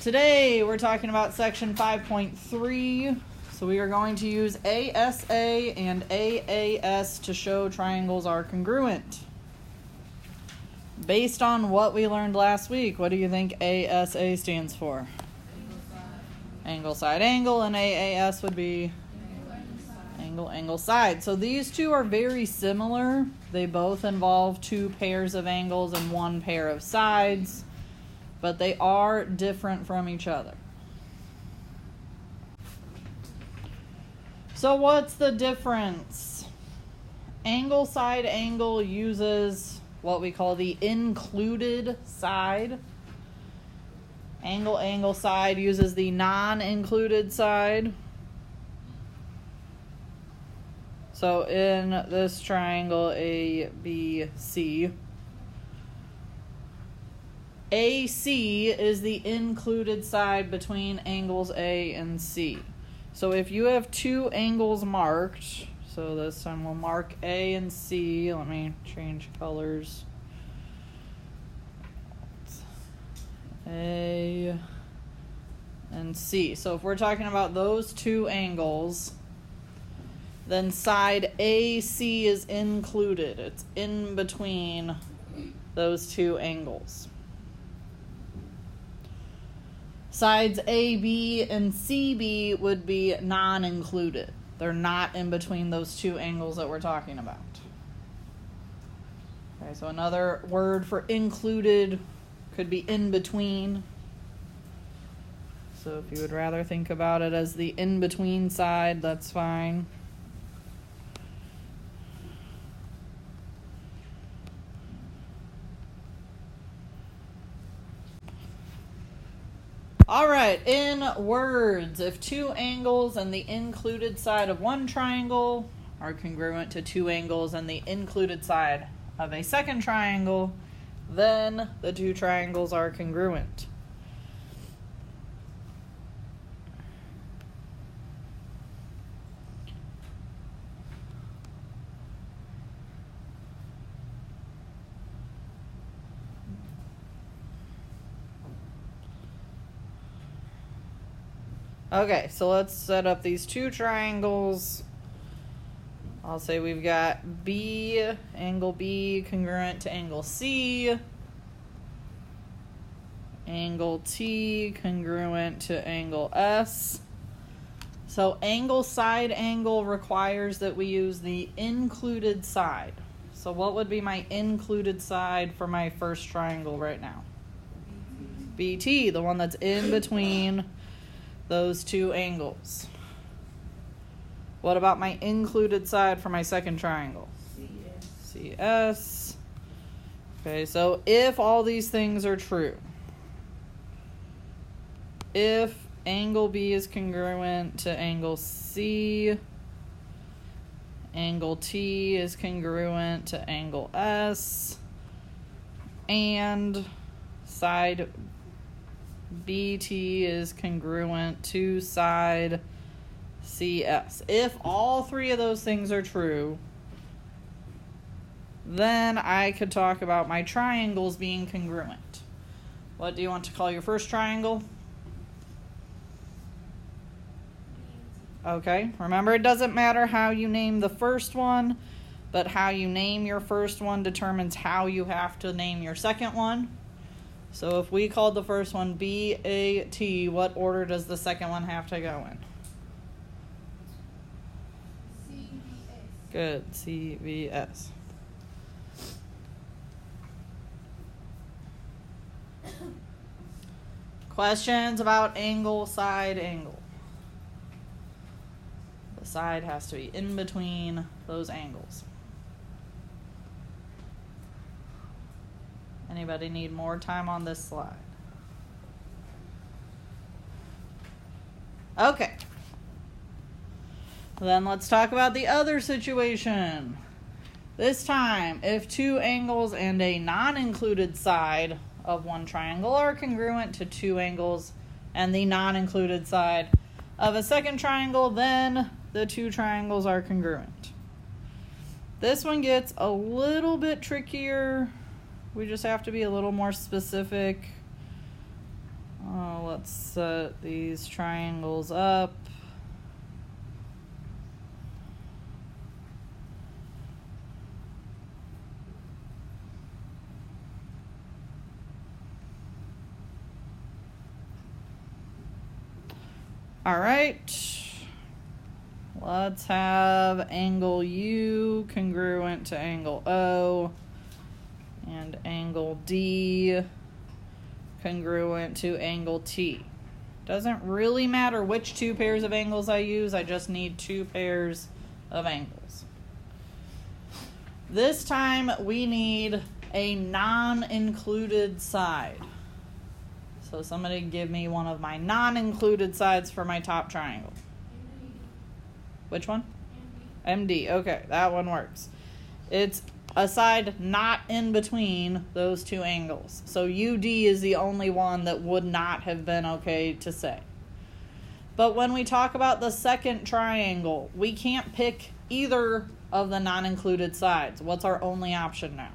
Today we're talking about section 5.3. So we are going to use ASA and AAS to show triangles are congruent. Based on what we learned last week, what do you think ASA stands for? Angle, side, angle, and AAS would be angle, angle, side. So these two are very similar. They both involve two pairs of angles and one pair of sides, but they are different from each other. So what's the difference? Angle, side, angle uses what we call the included side. Angle, angle, side uses the non-included side. So in this triangle ABC, AC is the included side between angles A and C. So if you have two angles marked, so this time we'll mark A and C. Let me change colors. A and C. So if we're talking about those two angles, then side AC is included. It's in between those two angles. Sides AB and CB would be non-included. They're not in between those two angles that we're talking about. Okay, so another word for included could be in between. So if you would rather think about it as the in-between side, that's fine. All right, in words, if two angles and the included side of one triangle are congruent to two angles and the included side of a second triangle, then the two triangles are congruent. Okay, so let's set up these two triangles. I'll say we've got angle B congruent to angle C, angle T congruent to angle S. So angle, side, angle requires that we use the included side. So what would be my included side for my first triangle right now? BT, the one that's in between those two angles. What about my included side for my second triangle? CS. Okay, so if all these things are true, if angle B is congruent to angle C, angle T is congruent to angle S, and side BT is congruent to side CS. If all three of those things are true, then I could talk about my triangles being congruent. What do you want to call your first triangle? Okay, remember, it doesn't matter how you name the first one, but how you name your first one determines how you have to name your second one. So if we called the first one BAT, what order does the second one have to go in? CVS. Good, CVS. Questions about angle, side, angle? The side has to be in between those angles. Anybody need more time on this slide? Okay. Then let's talk about the other situation. This time, if two angles and a non-included side of one triangle are congruent to two angles and the non-included side of a second triangle, then the two triangles are congruent. This one gets a little bit trickier. We just have to be a little more specific Let's set these triangles up. All right. Let's have angle U congruent to angle O and angle D congruent to angle T. Doesn't really matter which two pairs of angles I use, I just need two pairs of angles. This time we need a non-included side. So somebody give me one of my non-included sides for my top triangle. Which one? MD. Okay, that one works. It's a side not in between those two angles. So UD is the only one that would not have been okay to say. But when we talk about the second triangle, we can't pick either of the non-included sides. What's our only option now?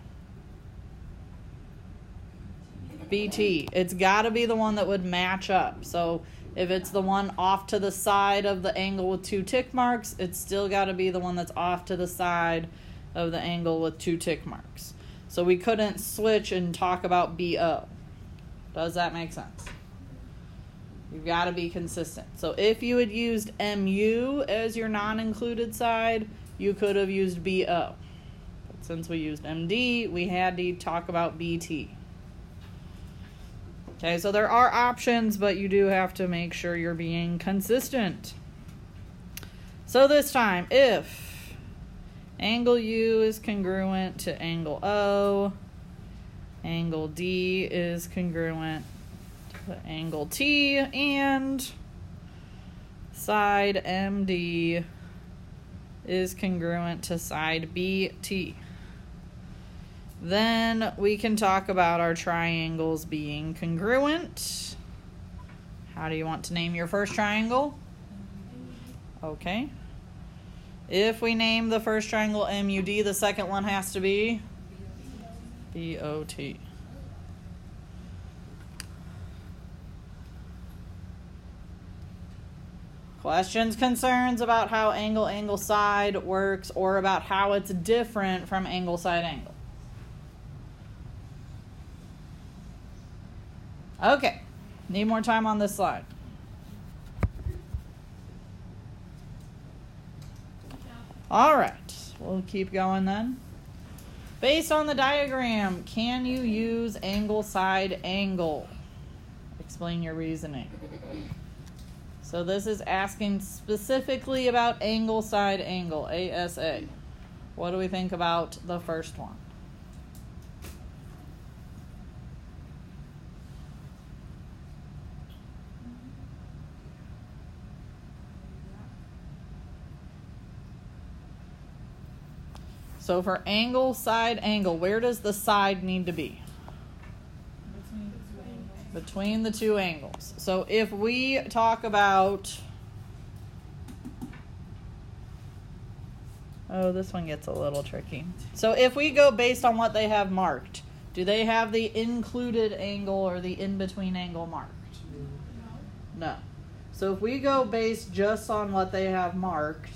BT. It's got to be the one that would match up. So if it's the one off to the side of the angle with two tick marks, it's still got to be the one that's off to the side of the angle with two tick marks. So we couldn't switch and talk about BO. Does that make sense? You've got to be consistent. So if you had used MU as your non-included side, you could have used BO. But since we used MD, we had to talk about BT. Okay, so there are options, but you do have to make sure you're being consistent. So this time, if angle U is congruent to angle O, angle D is congruent to angle T, and side MD is congruent to side BT. Then we can talk about our triangles being congruent. How do you want to name your first triangle? Okay. If we name the first triangle MUD, the second one has to be BOT. Questions, concerns about how angle side works or about how it's different from angle side angle? Okay, need more time on this slide. All right, we'll keep going then. Based on the diagram, can you use angle side angle? Explain your reasoning. So this is asking specifically about angle side angle, ASA. What do we think about the first one? So for angle, side, angle, where does the side need to be? Between the two angles. So if we talk about... Oh, this one gets a little tricky. So if we go based on what they have marked, do they have the included angle or the in-between angle marked? No. So if we go based just on what they have marked...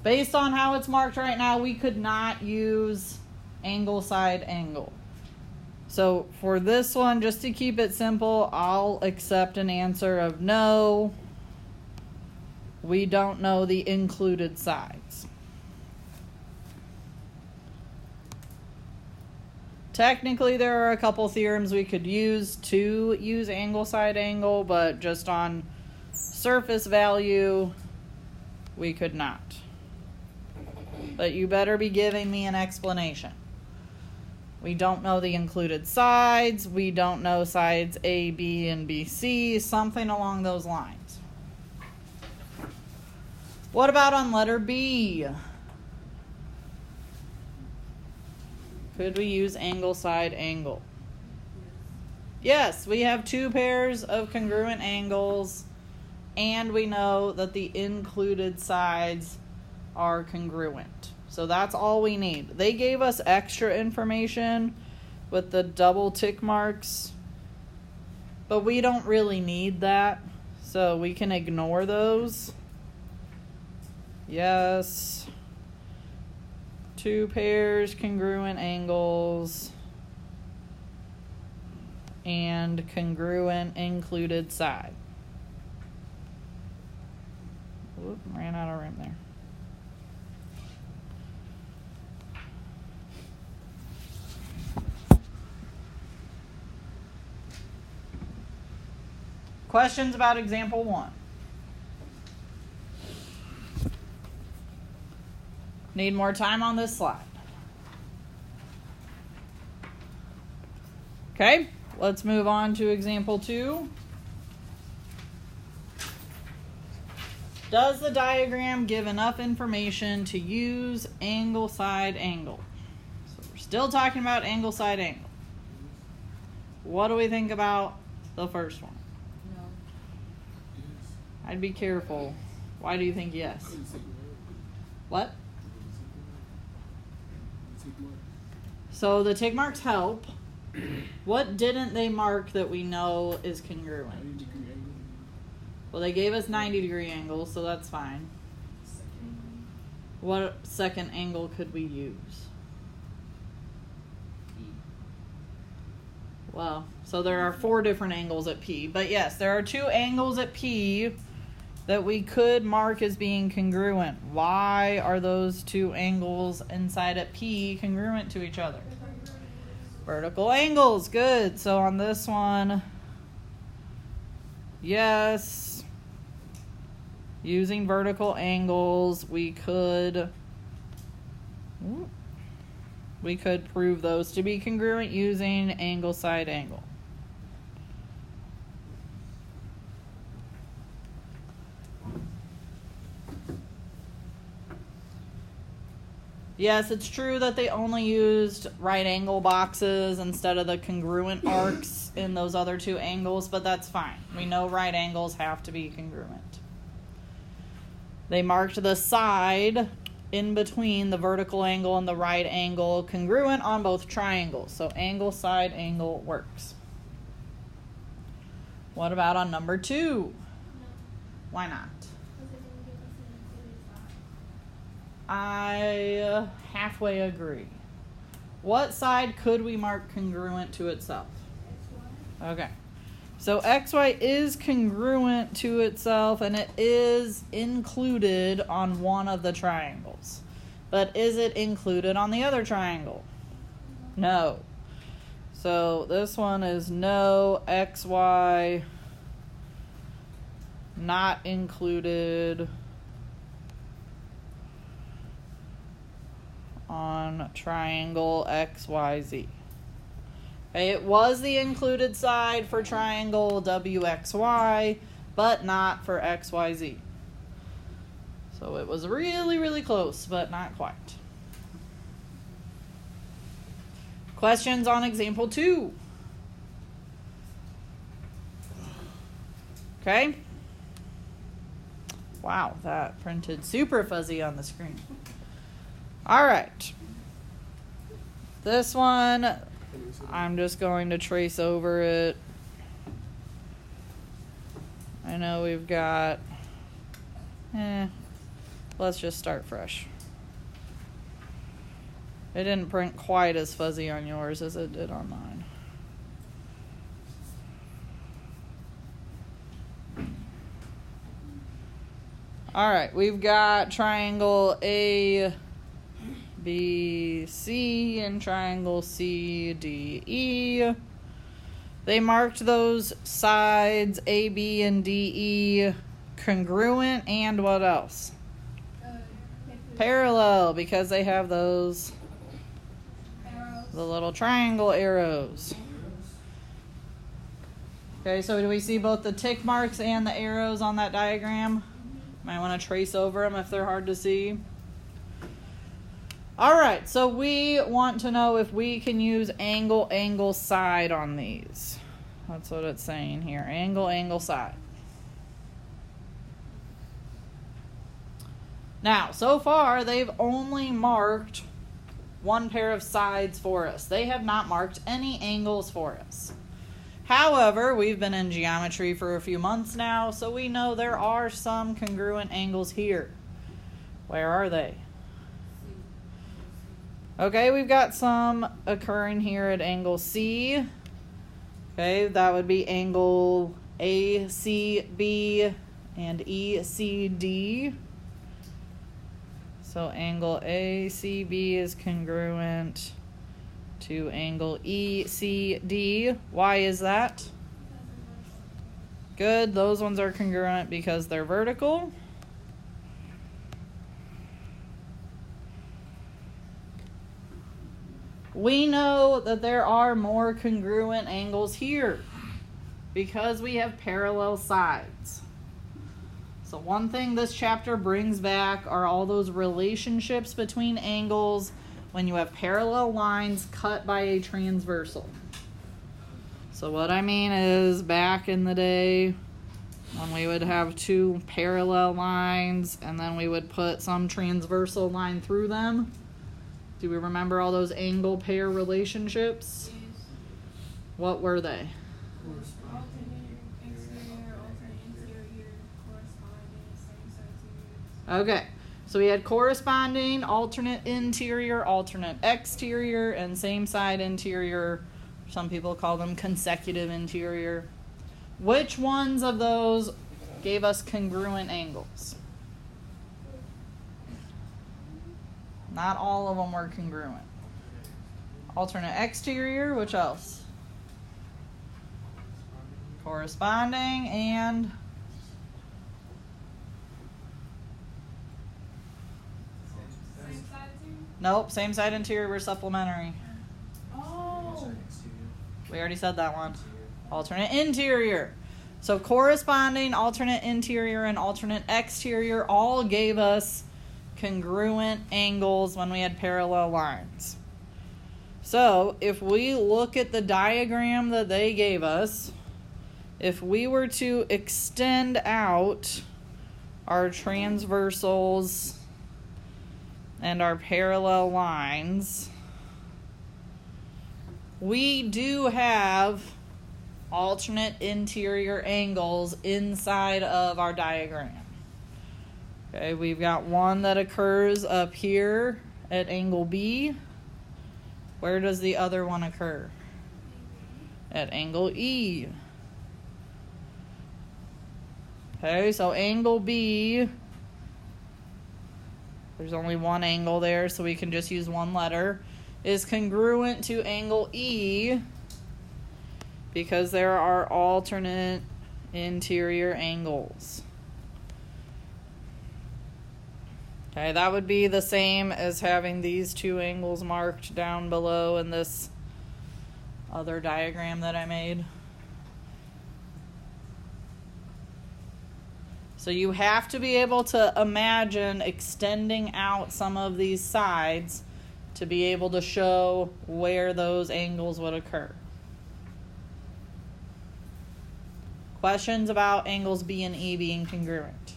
Based on how it's marked right now, we could not use angle side angle. So for this one, just to keep it simple, I'll accept an answer of no. We don't know the included sides. Technically, there are a couple theorems we could use to use angle side angle, but just on surface value, we could not. But you better be giving me an explanation. We don't know the included sides. We don't know sides A, B, and BC. Something along those lines. What about on letter B? Could we use angle side angle? Yes, we have two pairs of congruent angles, and we know that the included sides are congruent. So that's all we need. They gave us extra information, with the double tick marks. But we don't really need that, so we can ignore those. Yes. 2 pairs congruent angles and congruent included side. Whoop, ran out of room there. Questions about example 1? Need more time on this slide. Okay, let's move on to example 2. Does the diagram give enough information to use angle, side, angle? So we're still talking about angle, side, angle. What do we think about the first one? No. I'd be careful. Why do you think yes? What? So the tick marks help. What didn't they mark that we know is congruent? Well, they gave us 90-degree angles, so that's fine. What second angle could we use? Well, so there are 4 different angles at P. But yes, there are 2 angles at P that we could mark as being congruent. Why are those 2 angles inside at P congruent to each other? Vertical angles, good. So on this one, yes, using vertical angles, we could prove those to be congruent using angle, side, angle. Yes, it's true that they only used right angle boxes instead of the congruent arcs in those other 2 angles, but that's fine. We know right angles have to be congruent. They marked the side in between the vertical angle and the right angle congruent on both triangles. So angle, side, angle works. What about on number 2? No. Why not? Because it didn't give us an included side. I halfway agree. What side could we mark congruent to itself? X1. Okay. So XY is congruent to itself and it is included on one of the triangles. But is it included on the other triangle? No. So this one is no, XY not included on triangle XYZ. Okay, it was the included side for triangle WXY, but not for XYZ. So it was really, really close, but not quite. Questions on example 2? Okay. Wow, that printed super fuzzy on the screen. All right. This one, I'm just going to trace over it. I know we've got, let's just start fresh. It didn't print quite as fuzzy on yours as it did on mine. All right, we've got triangle A, B, C, and triangle C, D, E. They marked those sides A, B, and D, E congruent and what else? Parallel, because they have those Arrows. the little triangle arrows. Okay, so do we see both the tick marks and the arrows on that diagram? Might want to trace over them if they're hard to see. All right, so we want to know if we can use angle, angle, side on these. That's what it's saying here, angle, angle, side. Now, so far, they've only marked one pair of sides for us. They have not marked any angles for us. However, we've been in geometry for a few months now, so we know there are some congruent angles here. Where are they? Okay, we've got some occurring here at angle C. Okay, that would be angle ACB and ECD. So angle ACB is congruent to angle ECD. Why is that? Good, those ones are congruent because they're vertical. We know that there are more congruent angles here because we have parallel sides. So one thing this chapter brings back are all those relationships between angles when you have parallel lines cut by a transversal. So what I mean is, back in the day when we would have two parallel lines and then we would put some transversal line through them. Do we remember all those angle pair relationships? Yes. What were they? Alternate exterior, alternate interior, corresponding, same side series. Okay, so we had corresponding, alternate interior, alternate exterior, and same side interior. Some people call them consecutive interior. Which ones of those gave us congruent angles? Not all of them were congruent. Alternate exterior, which else? Corresponding, and Same side too? nope, same side interior were supplementary. Oh. We already said that one. Alternate interior. So corresponding, alternate interior, and alternate exterior all gave us congruent angles when we had parallel lines. So if we look at the diagram that they gave us, if we were to extend out our transversals and our parallel lines, we do have alternate interior angles inside of our diagram. Okay, we've got one that occurs up here at angle B. Where does the other one occur? At angle E. Okay, so angle B, there's only one angle there, so we can just use one letter, is congruent to angle E because there are alternate interior angles. Okay, that would be the same as having these two angles marked down below in this other diagram that I made. So you have to be able to imagine extending out some of these sides to be able to show where those angles would occur. Questions about angles B and E being congruent?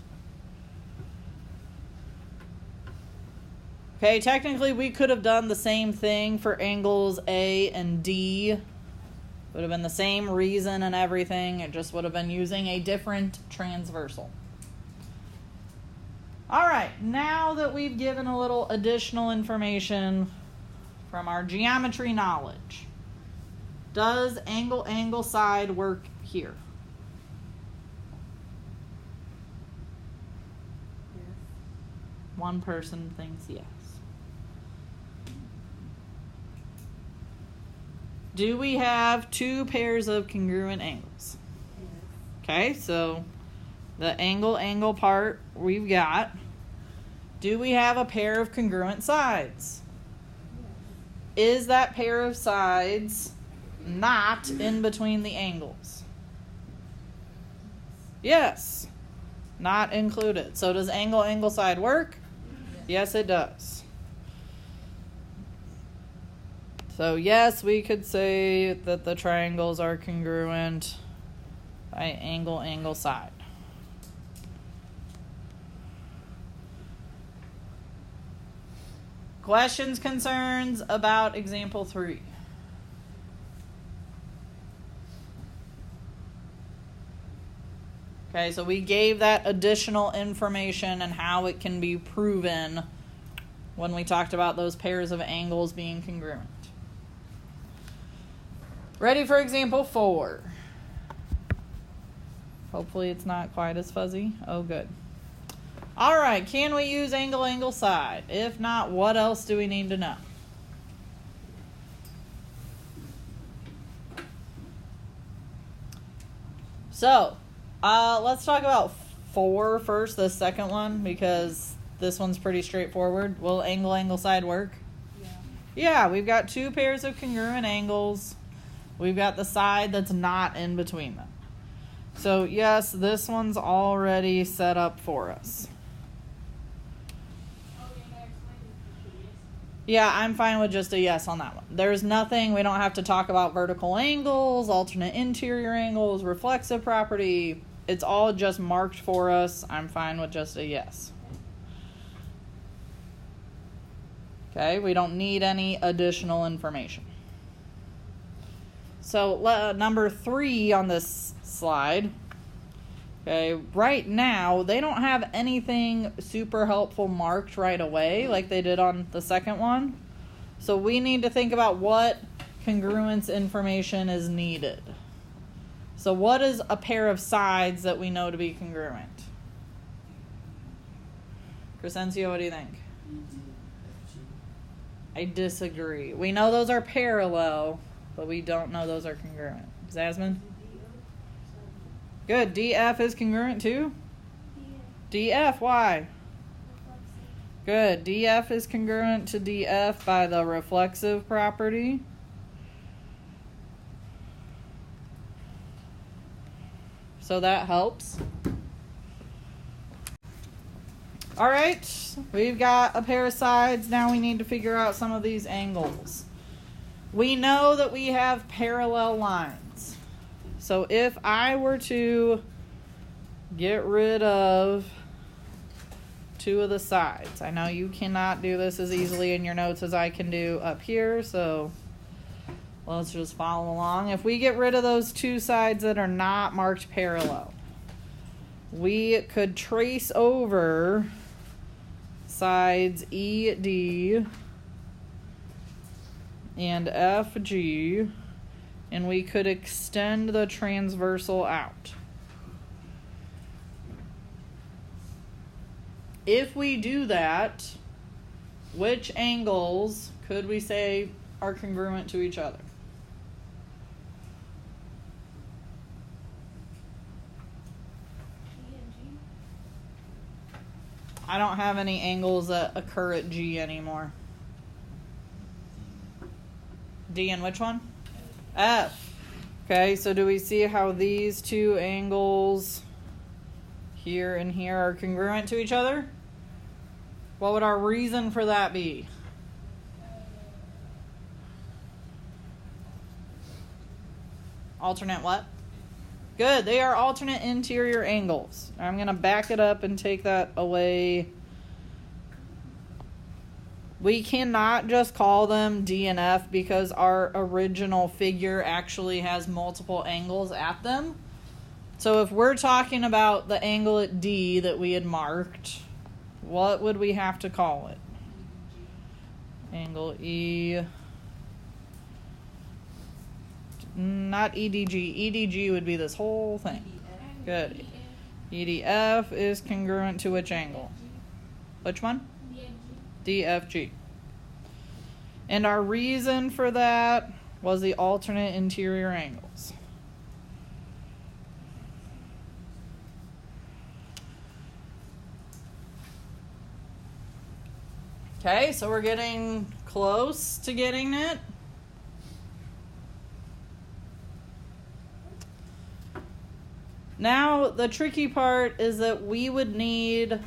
Okay, technically we could have done the same thing for angles A and D. Would have been the same reason and everything. It just would have been using a different transversal. All right, now that we've given a little additional information from our geometry knowledge, does angle side work here? Yes. One person thinks yes. Do we have two pairs of congruent angles? Okay, so the angle part we've got. Do we have a pair of congruent sides? Is that pair of sides not in between the angles? Yes. Not included. So does angle side work? Yes, it does. So yes, we could say that the triangles are congruent by angle side. Questions, concerns about example 3? Okay, so we gave that additional information and how it can be proven when we talked about those pairs of angles being congruent. Ready for example 4? Hopefully it's not quite as fuzzy. Oh, good. All right, can we use angle, angle, side? If not, what else do we need to know? So, let's talk about 4 first, the second one, because this one's pretty straightforward. Will angle, angle, side work? Yeah, we've got 2 pairs of congruent angles. We've got the side that's not in between them. So, yes, this one's already set up for us. Yeah, I'm fine with just a yes on that one. There's nothing, we don't have to talk about vertical angles, alternate interior angles, reflexive property. It's all just marked for us. I'm fine with just a yes. Okay, we don't need any additional information. So, number 3 on this slide. Okay, right now, they don't have anything super helpful marked right away like they did on the second one. So we need to think about what congruence information is needed. So what is a pair of sides that we know to be congruent? Crescencio, what do you think? I disagree. We know those are parallel, but we don't know those are congruent. Zasmine? Good. DF is congruent too? DF, why? Good. DF is congruent to DF by the reflexive property. So that helps. All right. We've got a pair of sides. Now we need to figure out some of these angles. We know that we have parallel lines. So if I were to get rid of 2 of the sides, I know you cannot do this as easily in your notes as I can do up here, so let's just follow along. If we get rid of those 2 sides that are not marked parallel, we could trace over sides ED and FG, and we could extend the transversal out. If we do that, which angles could we say are congruent to each other? I don't have any angles that occur at G anymore. D and which one? F. Okay, so do we see how these 2 angles here and here are congruent to each other? What would our reason for that be? Alternate what? Good, they are alternate interior angles. I'm going to back it up and take that away. We cannot just call them D and F because our original figure actually has multiple angles at them. So if we're talking about the angle at D that we had marked, what would we have to call it? Angle E. Not EDG. EDG would be this whole thing. Good. EDF is congruent to which angle? Which one? DFG. And our reason for that was the alternate interior angles. Okay, so we're getting close to getting it. Now, the tricky part is that we would need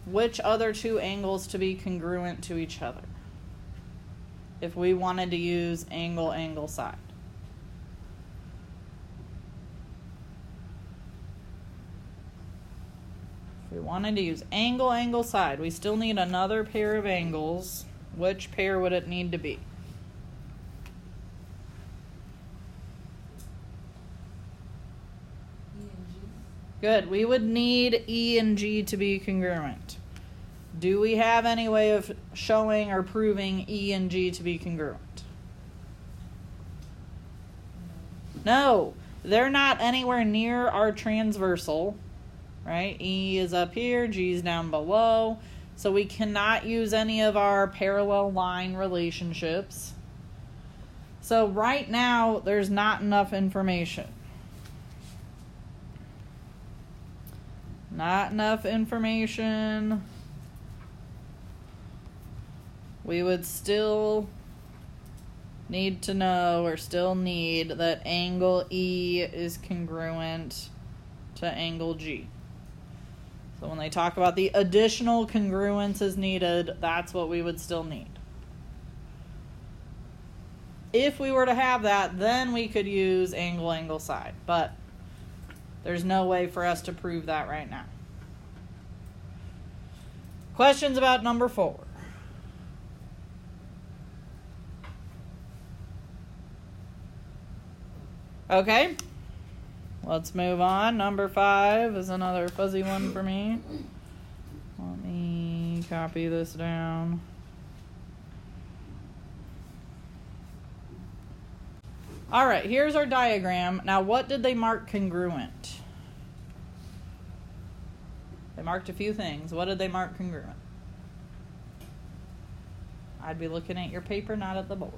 which other 2 angles to be congruent to each other if we wanted to use angle, angle, side. If we wanted to use angle, angle, side, we still need another pair of angles Which pair would it need to be? E and G. Good. We would need E and G to be congruent. Do we have any way of showing or proving E and G to be congruent? No. They're not anywhere near our transversal, right? E is up here, G is down below. So we cannot use any of our parallel line relationships. So right now, there's not enough information. Not enough information. We would still need to know, or still need, that angle E is congruent to angle G. So when they talk about the additional congruence is needed, that's what we would still need. If we were to have that, then we could use angle, angle, side. But there's no way for us to prove that right now. Questions about number 4? Okay, let's move on. Number 5 is another fuzzy one for me. Let me copy this down. All right, here's our diagram. Now, what did they mark congruent? They marked a few things. What did they mark congruent? I'd be looking at your paper, not at the board.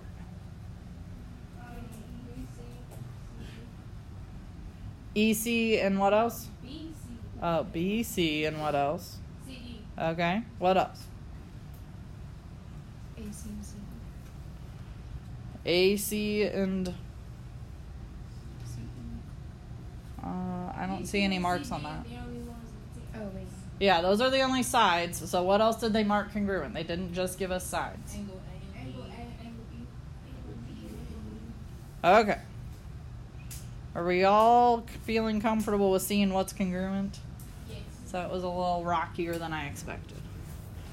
EC and what else? BC. Oh, BC and what else? CE. Okay, what else? AC and CE. AC and I don't see any marks on that. Oh, wait. Yeah, those are the only sides. So what else did they mark congruent? They didn't just give us sides. Angle A, angle A, angle B. Okay. Are we all feeling comfortable with seeing what's congruent? Yes. So it was a little rockier than I expected.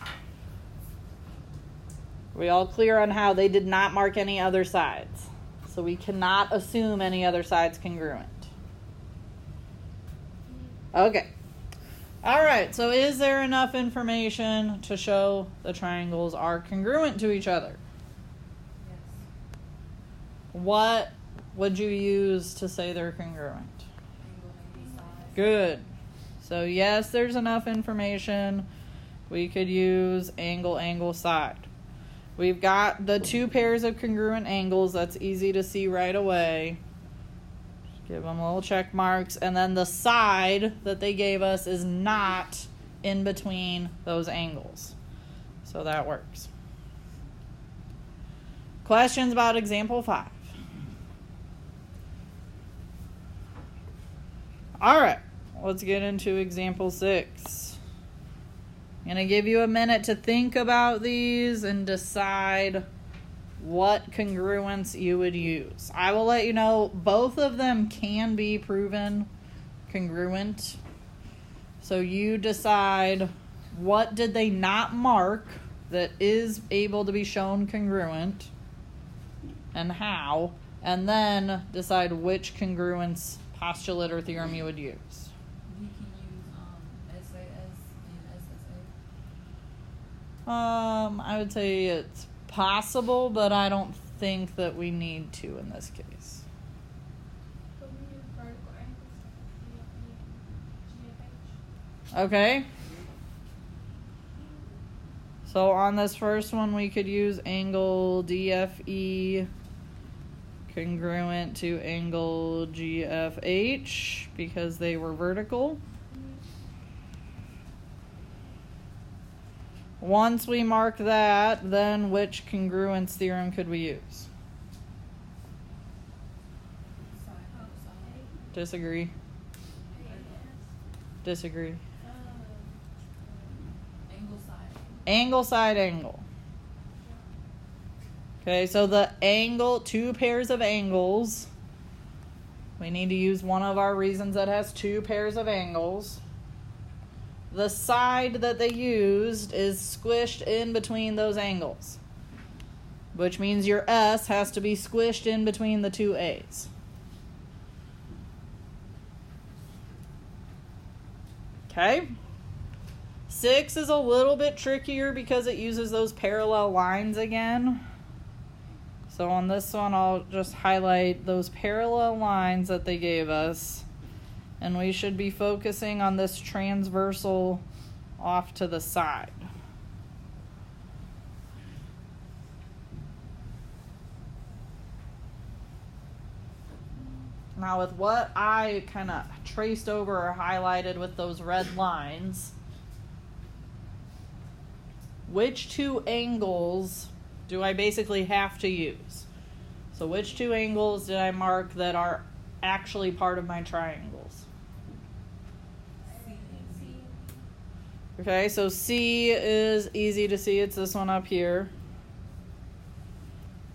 Are we all clear on how they did not mark any other sides? So we cannot assume any other sides congruent. Okay. All right, so is there enough information to show the triangles are congruent to each other? Yes. What would you use to say they're congruent? Angle A, side. Good. So yes, there's enough information. We could use angle, angle, side. We've got the 2 pairs of congruent angles. That's easy to see right away. Give them little check marks. And then the side that they gave us is not in between those angles. So that works. Questions about example 5? All right, let's get into example 6. I'm going to give you a minute to think about these and decide what congruence you would use. I will let you know both of them can be proven congruent. So you decide what did they not mark that is able to be shown congruent and how, and then decide which congruence postulate or theorem you would use. We can use SAS and SSA. I would say it's possible, but I don't think that we need to in this case. But we use vertical angles, GFH. Okay. So on this first one, we could use angle DFE congruent to angle GFH because they were vertical. Once we mark that, then which congruence theorem could we use? Side. Disagree. Disagree. Angle side. Angle, side, angle. Okay, so the angle, 2 pairs of angles. We need to use one of our reasons that has 2 pairs of angles. The side that they used is squished in between those angles. which means your S has to be squished in between the two A's. Okay? 6 is a little bit trickier because it uses those parallel lines again. So on this one, I'll just highlight those parallel lines that they gave us. And we should be focusing on this transversal off to the side. Now with what I kind of traced over or highlighted with those red lines, which two angles do I basically have to use? So which two angles did I mark that are actually part of my triangles? Okay, so C is easy to see. It's this one up here.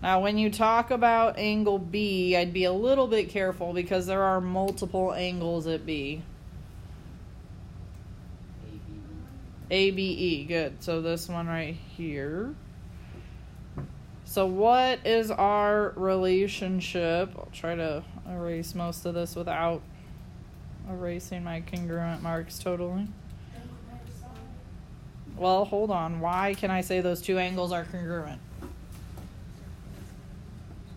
Now, when you talk about angle B, I'd be a little bit careful because there are multiple angles at B. ABE, good. So this one right here. So what is our relationship? I'll try to erase most of this without erasing my congruent marks totally. Well, hold on. Why can I say those two angles are congruent?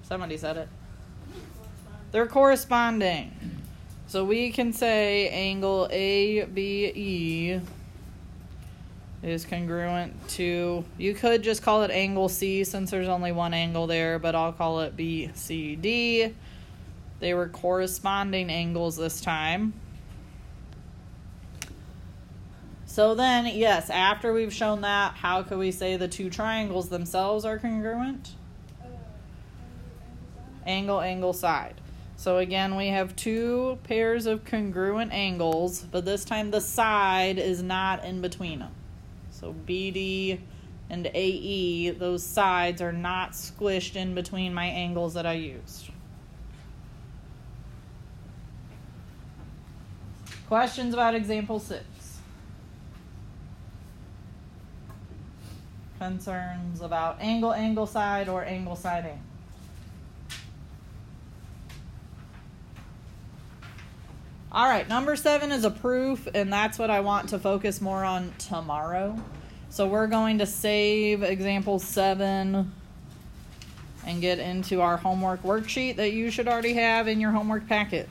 Somebody said it. They're corresponding. So we can say angle ABE is congruent to, you could just call it angle C since there's only one angle there, but I'll call it BCD. They were corresponding angles this time. So then, yes, after we've shown that, how could we say the two triangles themselves are congruent? Angle, angle, side. So again, we have two pairs of congruent angles, but this time the side is not in between them. So BD and AE, those sides are not squished in between my angles that I used. Questions about example 6? Concerns about angle, angle, side, or angle, side, angle? All right, number 7 is a proof, and that's what I want to focus more on tomorrow. So we're going to save example 7 and get into our homework worksheet that you should already have in your homework packet.